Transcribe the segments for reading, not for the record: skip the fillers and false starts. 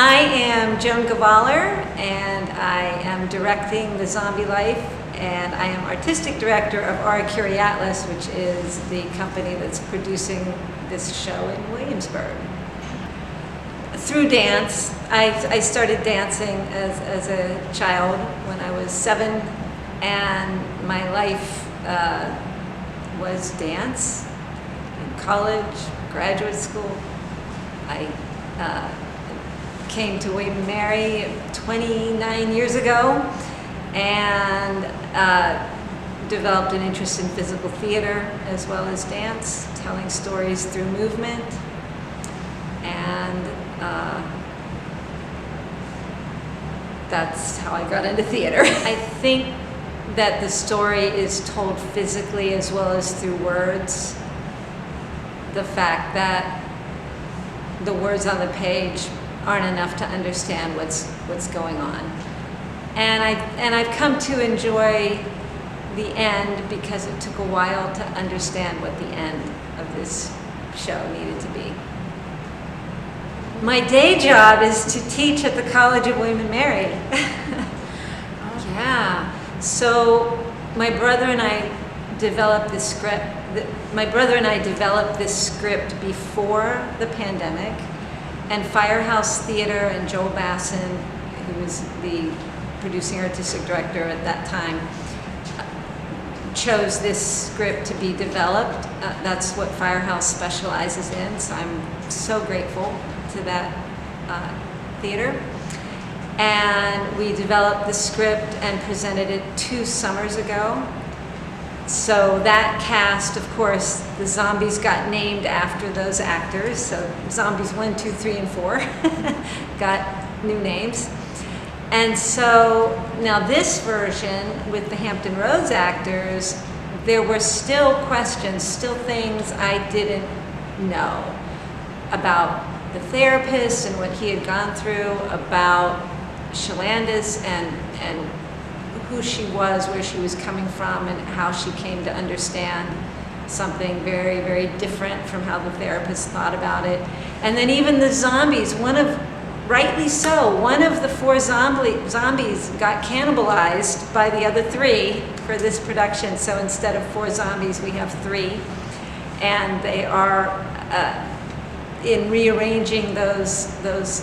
I am Joan Gavaler, and I am directing The Zombie Life, and I am artistic director of Our Atlas, which is the company that's producing this show in Williamsburg. Through dance, I started dancing as a child when I was 7, and my life was dance. In college, graduate school, I came to William & Mary 29 years ago and developed an interest in physical theater as well as dance, telling stories through movement. And that's how I got into theater. I think that the story is told physically as well as through words. The fact that the words on the page aren't enough to understand what's going on. And I've come to enjoy the end because it took a while to understand what the end of this show needed to be. My day job is to teach at the College of William & Mary. Yeah. So my brother and I developed this script. Before the pandemic, and Firehouse Theater and Joel Basson, who was the producing artistic director at that time, chose this script to be developed. That's what Firehouse specializes in, so I'm so grateful to that theater. And we developed the script and presented it 2 summers ago. So that cast, of course, the zombies got named after those actors. So zombies 1, 2, 3, and 4 got new names. And so now this version with the Hampton Roads actors, there were still questions, still things I didn't know about the therapist and what he had gone through, about Shalandis and who she was, where she was coming from, and how she came to understand something very, very different from how the therapist thought about it. And then even the zombies, rightly so, one of the 4 zombies got cannibalized by the other 3 for this production. So instead of 4 zombies, we have 3. And they are, in rearranging those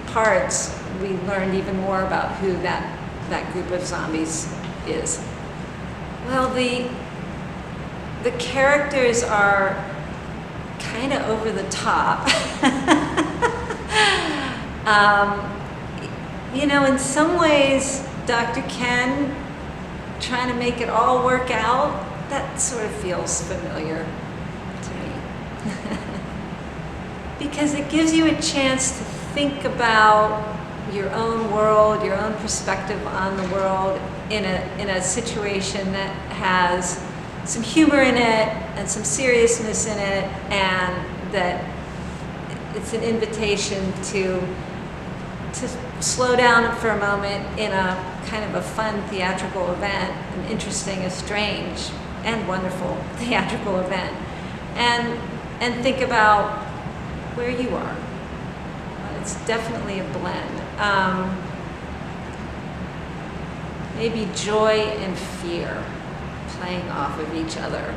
parts, we learned even more about who that group of zombies is. Well, the characters are kind of over the top. In some ways, Dr. Ken trying to make it all work out, that sort of feels familiar to me. Because it gives you a chance to think about your own world, your own perspective on the world in a situation that has some humor in it and some seriousness in it, and that it's an invitation to slow down for a moment in a kind of a fun theatrical event, an interesting, a strange, and wonderful theatrical event, and think about where you are. It's definitely a blend. Maybe joy and fear playing off of each other.